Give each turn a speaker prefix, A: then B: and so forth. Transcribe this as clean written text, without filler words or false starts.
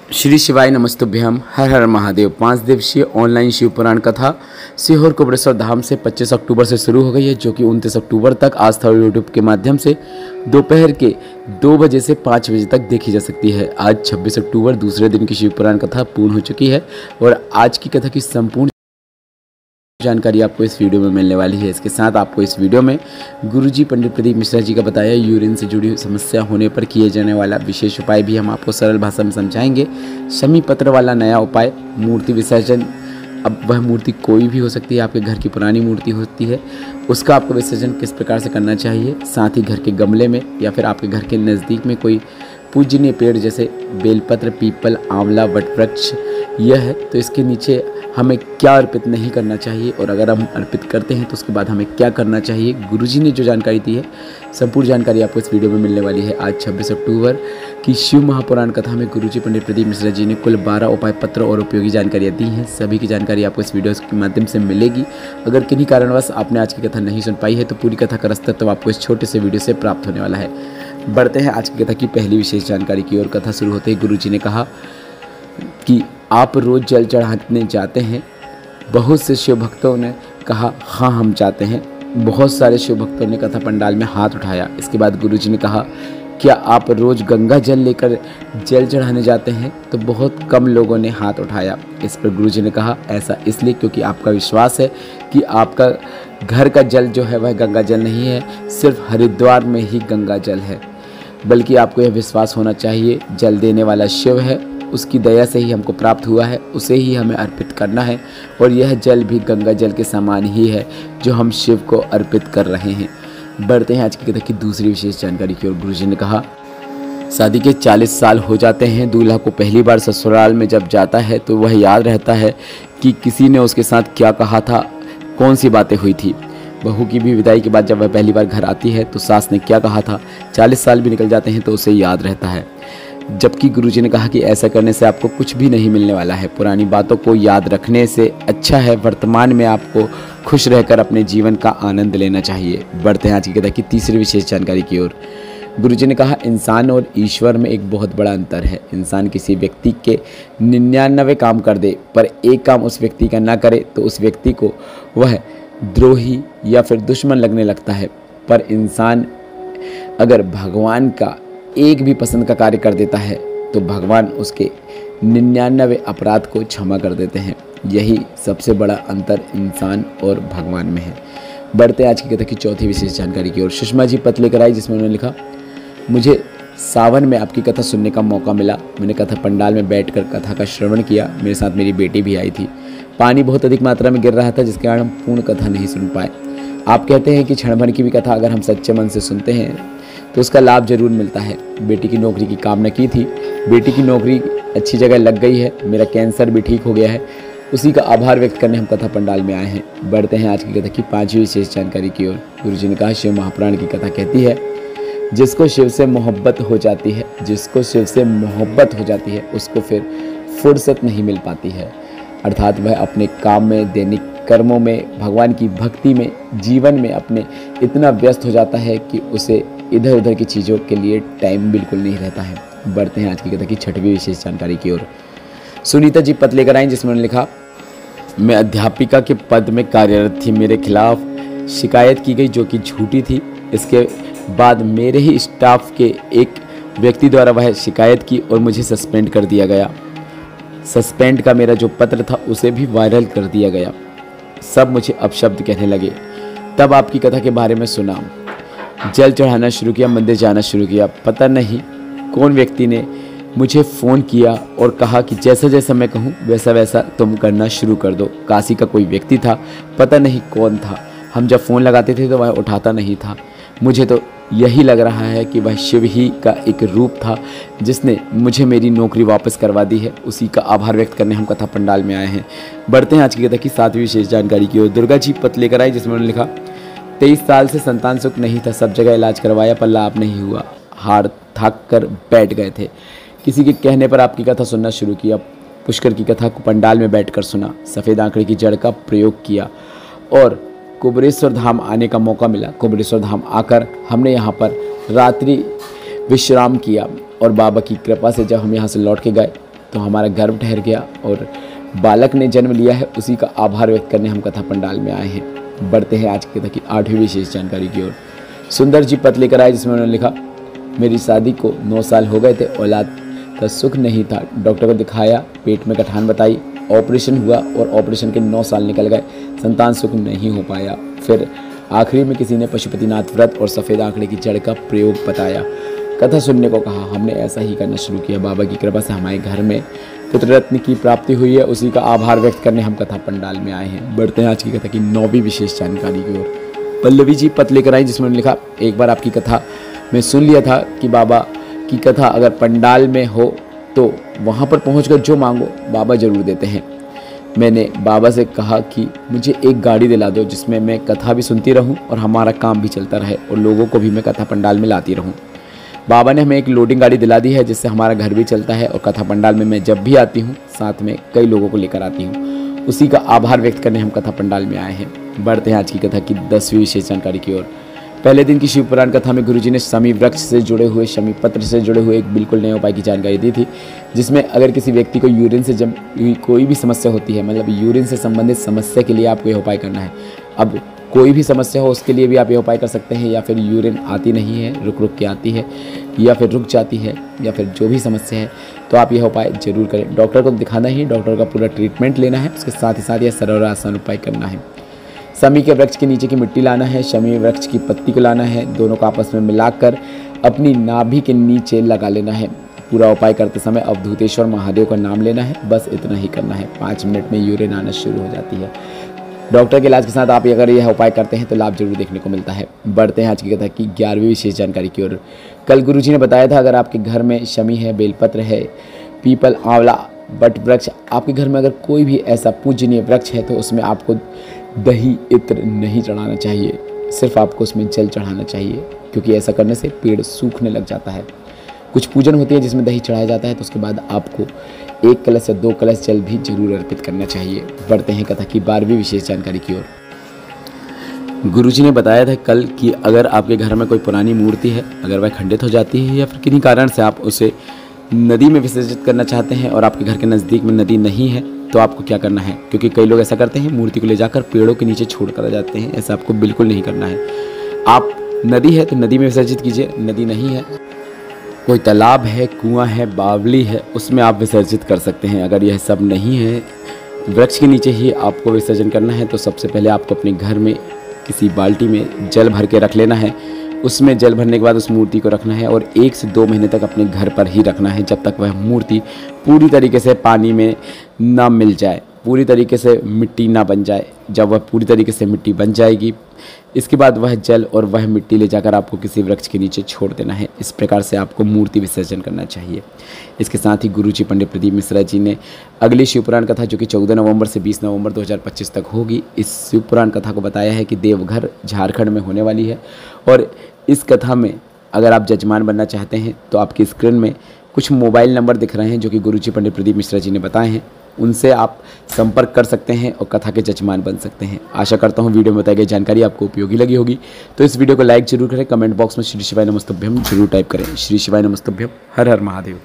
A: श्री शिवाय नमस्तुभ्यम। हर हर महादेव। 5 दिवसीय ऑनलाइन शिव पुराण कथा सीहोर कुबरेश्वर धाम से 25 अक्टूबर से शुरू हो गई है, जो कि 29 अक्टूबर तक आस्था और यूट्यूब के माध्यम से दोपहर के 2 बजे से 5 बजे तक देखी जा सकती है। आज 26 अक्टूबर दूसरे दिन की शिव पुराण कथा पूर्ण हो चुकी है और आज की कथा की संपूर्ण जानकारी आपको इस वीडियो में मिलने वाली है। इसके साथ आपको इस वीडियो में गुरुजी पंडित प्रदीप मिश्रा जी का बताया यूरिन से जुड़ी समस्या होने पर किए जाने वाला विशेष उपाय भी हम आपको सरल भाषा में समझाएंगे। शमी पत्र वाला नया उपाय, मूर्ति विसर्जन। अब वह मूर्ति कोई भी हो सकती है, आपके घर की पुरानी मूर्ति होती है, उसका आपको विसर्जन किस प्रकार से करना चाहिए। साथ ही घर के गमले में या फिर आपके घर के नज़दीक में कोई पूजनीय पेड़ जैसे बेलपत्र, पीपल, आंवला, वटवृक्ष यह है तो इसके नीचे हमें क्या अर्पित नहीं करना चाहिए, और अगर हम अर्पित करते हैं तो उसके बाद हमें क्या करना चाहिए। गुरुजी ने जो जानकारी दी है, संपूर्ण जानकारी आपको इस वीडियो में मिलने वाली है। आज 26 अक्टूबर की शिव महापुराण कथा में गुरुजी पंडित प्रदीप मिश्रा जी ने कुल 12 उपाय पत्र और उपयोगी जानकारियाँ दी हैं। सभी की जानकारी आपको इस वीडियो के माध्यम से मिलेगी। अगर किन्हीं कारणवश आपने आज की कथा नहीं सुन पाई है तो पूरी कथा का रस्ता तो आपको इस छोटे से वीडियो से प्राप्त होने वाला है। बढ़ते हैं आज की कथा की पहली विशेष जानकारी की ओर। कथा शुरू होते ही गुरुजी ने कहा कि आप रोज़ जल चढ़ाने जाते हैं। बहुत से शिव भक्तों ने कहा हाँ हम जाते हैं। बहुत सारे शिव भक्तों ने कथा पंडाल में हाथ उठाया। इसके बाद गुरुजी ने कहा क्या आप रोज़ गंगा जल लेकर जल चढ़ाने जाते हैं, तो बहुत कम लोगों ने हाथ उठाया। इस पर गुरुजी ने कहा ऐसा इसलिए क्योंकि आपका विश्वास है कि आपका घर का जल जो है वह गंगा जल नहीं है, सिर्फ हरिद्वार में ही गंगा जल है। बल्कि आपको यह विश्वास होना चाहिए जल देने वाला शिव है, उसकी दया से ही हमको प्राप्त हुआ है, उसे ही हमें अर्पित करना है, और यह जल भी गंगा जल के समान ही है जो हम शिव को अर्पित कर रहे हैं। बढ़ते हैं आज की कथा की दूसरी विशेष जानकारी की ओर। गुरुजी ने कहा शादी के 40 साल हो जाते हैं। दूल्हा को पहली बार ससुराल में जब जाता है तो वह याद रहता है कि किसी ने उसके साथ क्या कहा था, कौन सी बातें हुई थी। बहू की भी विदाई के बाद जब वह पहली बार घर आती है तो सास ने क्या कहा था। 40 साल भी निकल जाते हैं तो उसे याद रहता है। जबकि गुरुजी ने कहा कि ऐसा करने से आपको कुछ भी नहीं मिलने वाला है। पुरानी बातों को याद रखने से अच्छा है वर्तमान में आपको खुश रहकर अपने जीवन का आनंद लेना चाहिए। बढ़ते हैं आज की कथा की तीसरी विशेष जानकारी की ओर। गुरुजी ने कहा इंसान और ईश्वर में एक बहुत बड़ा अंतर है। इंसान किसी व्यक्ति के 99 काम कर दे पर एक काम उस व्यक्ति का ना करे तो उस व्यक्ति को वह द्रोही या फिर दुश्मन लगने लगता है। पर इंसान अगर भगवान का एक भी पसंद का कार्य कर देता है तो भगवान उसके 99 अपराध को क्षमा कर देते हैं। यही सबसे बड़ा अंतर इंसान और भगवान में है। बढ़ते आज की कथा की चौथी विशेष जानकारी की ओर। सुषमा जी पत्र लेकर आई जिसमें उन्होंने लिखा मुझे सावन में आपकी कथा सुनने का मौका मिला। मैंने कथा पंडाल में बैठकर कथा का श्रवण किया। मेरे साथ मेरी बेटी भी आई थी। पानी बहुत अधिक मात्रा में गिर रहा था जिसके कारण हम पूर्ण कथा नहीं सुन पाए। आप कहते हैं कि क्षण भर की भी कथा अगर हम सच्चे मन से सुनते हैं तो उसका लाभ जरूर मिलता है। बेटी की नौकरी की कामना की थी, बेटी की नौकरी अच्छी जगह लग गई है, मेरा कैंसर भी ठीक हो गया है, उसी का आभार व्यक्त करने हम कथा पंडाल में आए हैं। बढ़ते हैं आज की कथा की पांचवी विशेष जानकारी की ओर। गुरुजी ने कहा शिव महापुराण की कथा कहती है जिसको शिव से मोहब्बत हो जाती है, जिसको शिव से मोहब्बत हो जाती है उसको फिर फुर्सत नहीं मिल पाती है। अर्थात वह अपने काम में, दैनिक कर्मों में, भगवान की भक्ति में, जीवन में अपने इतना व्यस्त हो जाता है कि उसे इधर उधर की चीज़ों के लिए टाइम बिल्कुल नहीं रहता है। बढ़ते हैं आज की कथा की छठवीं विशेष जानकारी की ओर। सुनीता जी पत्र लेकर आई जिसमें उन्होंने लिखा मैं अध्यापिका के पद में कार्यरत थी। मेरे खिलाफ शिकायत की गई जो कि झूठी थी। इसके बाद मेरे ही स्टाफ के एक व्यक्ति द्वारा वह शिकायत की और मुझे सस्पेंड कर दिया गया। सस्पेंड का मेरा जो पत्र था उसे भी वायरल कर दिया गया। सब मुझे अपशब्द कहने लगे। तब आपकी कथा के बारे में सुना, जल चढ़ाना शुरू किया, मंदिर जाना शुरू किया। पता नहीं कौन व्यक्ति ने मुझे फ़ोन किया और कहा कि जैसा जैसा मैं कहूँ वैसा वैसा तुम करना शुरू कर दो। काशी का कोई व्यक्ति था, पता नहीं कौन था। हम जब फ़ोन लगाते थे तो वह उठाता नहीं था। मुझे तो यही लग रहा है कि वह शिव ही का एक रूप था जिसने मुझे मेरी नौकरी वापस करवा दी है। उसी का आभार व्यक्त करने हम कथा पंडाल में आए हैं। बढ़ते हैं आज की कथा की सातवीं विशेष जानकारी की ओर। दुर्गा जी पत्र लेकर आई जिसमें उन्होंने लिखा 23 साल से संतान सुख नहीं था, सब जगह इलाज करवाया पर लाभ नहीं हुआ। हार थक कर बैठ गए थे। किसी के कहने पर आपकी कथा सुनना शुरू किया। पुष्कर की कथा को पंडाल में बैठकर सुना। सफ़ेद आंकड़े की जड़ का प्रयोग किया और कुबरेश्वर धाम आने का मौका मिला। कुबरेश्वर धाम आकर हमने यहाँ पर रात्रि विश्राम किया और बाबा की कृपा से जब हम यहाँ से लौट के गए तो हमारा गर्भ ठहर गया और बालक ने जन्म लिया है, उसी का आभार व्यक्त करने हम कथा पंडाल में आए हैं। बढ़ते हैं आज की कथा की 8वीं विशेष जानकारी की ओर। सुंदर जी पत्र लेकर आए जिसमें उन्होंने लिखा, मेरी शादी को 9 साल हो गए थे, औलाद का सुख नहीं था, डॉक्टर को दिखाया, पेट में गठान बताई, ऑपरेशन हुआ और ऑपरेशन के 9 साल निकल गए, संतान सुख नहीं हो पाया। फिर आखिरी में किसी ने पशुपतिनाथ व्रत और सफ़ेद आंकड़े की जड़ का प्रयोग बताया, कथा सुनने को कहा। हमने ऐसा ही करना शुरू किया। बाबा की कृपा से हमारे घर में पुत्र रत्न की प्राप्ति हुई है, उसी का आभार व्यक्त करने हम कथा पंडाल में आए हैं। बढ़ते हैं आज की कथा की 9वीं विशेष जानकारी की ओर। पल्लवी जी पत्र लेकर आई जिसमें लिखा, एक बार आपकी कथा मैं सुन लिया था कि बाबा की कथा अगर पंडाल में हो तो वहाँ पर पहुँचकर जो मांगो बाबा ज़रूर देते हैं। मैंने बाबा से कहा कि मुझे एक गाड़ी दिला दो जिसमें मैं कथा भी सुनती रहूं और हमारा काम भी चलता रहे और लोगों को भी मैं कथा पंडाल में लाती रहूं। बाबा ने हमें एक लोडिंग गाड़ी दिला दी है जिससे हमारा घर भी चलता है और कथा पंडाल में मैं जब भी आती हूं साथ में कई लोगों को लेकर आती हूं। उसी का आभार व्यक्त करने हम कथा पंडाल में आए हैं। बढ़ते हैं आज की कथा की 10वीं विशेष जानकारी की ओर। पहले दिन की शिव पुराण कथा में गुरुजी ने शमी वृक्ष से जुड़े हुए, शमी पत्र से जुड़े हुए एक बिल्कुल नए उपाय की जानकारी दी थी, जिसमें अगर किसी व्यक्ति को यूरिन से जब कोई भी समस्या होती है, मतलब यूरिन से संबंधित समस्या के लिए आपको यह उपाय करना है। अब कोई भी समस्या हो उसके लिए भी आप यह उपाय कर सकते हैं, या फिर यूरिन आती नहीं है, रुक रुक के आती है, या फिर रुक जाती है, या फिर जो भी समस्या है, तो आप यह उपाय जरूर करें। डॉक्टर को दिखाना ही, डॉक्टर का पूरा ट्रीटमेंट लेना है, उसके साथ ही साथ यह सरल और आसान उपाय करना है। शमी के वृक्ष के नीचे की मिट्टी लाना है, शमी वृक्ष की पत्ती को लाना है, दोनों को आपस में मिलाकर अपनी नाभि के नीचे लगा लेना है। पूरा उपाय करते समय अवधूतेश्वर महादेव का नाम लेना है, बस इतना ही करना है। 5 मिनट में यूरिन आना शुरू हो जाती है। डॉक्टर के इलाज के साथ आप अगर यह उपाय करते हैं तो लाभ जरूर देखने को मिलता है। बढ़ते हैं आज की कथा की 11वीं विशेष जानकारी की ओर। कल गुरुजी ने बताया था अगर आपके घर में शमी है, बेलपत्र है, पीपल, आंवला, बट वृक्ष, आपके घर में अगर कोई भी ऐसा पूजनीय वृक्ष है तो उसमें आपको दही इत्र नहीं चढ़ाना चाहिए, सिर्फ आपको उसमें जल चढ़ाना चाहिए, क्योंकि ऐसा करने से पेड़ सूखने लग जाता है। कुछ पूजन होती है जिसमें दही चढ़ाया जाता है तो उसके बाद आपको 1 कलश या 2 कलश जल भी जरूर अर्पित करना चाहिए। बढ़ते हैं कथा की 12वीं विशेष जानकारी की ओर। गुरुजी ने बताया था कल कि अगर आपके घर में कोई पुरानी मूर्ति है, अगर वह खंडित हो जाती है या फिर किन्हीं कारण से आप उसे नदी में विसर्जित करना चाहते हैं और आपके घर के नज़दीक में नदी नहीं है, तो आपको क्या करना है, क्योंकि कई लोग ऐसा करते हैं, मूर्ति को ले जाकर पेड़ों के नीचे छोड़ कर जाते हैं। ऐसा आपको बिल्कुल नहीं करना है। आप नदी है तो नदी में विसर्जित कीजिए, नदी नहीं है, कोई तालाब है, कुआं है, बावली है, उसमें आप विसर्जित कर सकते हैं। अगर यह सब नहीं है, वृक्ष के नीचे ही आपको विसर्जन करना है, तो सबसे पहले आपको अपने घर में किसी बाल्टी में जल भर के रख लेना है। उसमें जल भरने के बाद उस मूर्ति को रखना है और 1 से 2 महीने तक अपने घर पर ही रखना है, जब तक वह मूर्ति पूरी तरीके से पानी में ना मिल जाए, पूरी तरीके से मिट्टी ना बन जाए। जब वह पूरी तरीके से मिट्टी बन जाएगी, इसके बाद वह जल और वह मिट्टी ले जाकर आपको किसी वृक्ष के नीचे छोड़ देना है। इस प्रकार से आपको मूर्ति विसर्जन करना चाहिए। इसके साथ ही गुरुजी पंडित प्रदीप मिश्रा जी ने अगली शिवपुराण कथा जो कि 14 नवंबर से 20 नवंबर 2025 तक होगी, इस शिवपुराण कथा को बताया है कि देवघर झारखंड में होने वाली है। और इस कथा में अगर आप जजमान बनना चाहते हैं तो आपकी स्क्रीन में कुछ मोबाइल नंबर दिख रहे हैं जो कि गुरुजी पंडित प्रदीप मिश्रा जी ने बताए हैं, उनसे आप संपर्क कर सकते हैं और कथा के जजमान बन सकते हैं। आशा करता हूँ वीडियो में बताई गई जानकारी आपको उपयोगी लगी होगी। तो इस वीडियो को लाइक जरूर करें, कमेंट बॉक्स में श्री शिवाय नमस्तुभ्यम जरूर टाइप करें। श्री शिवाय नमस्तुभ्यम, हर हर महादेव।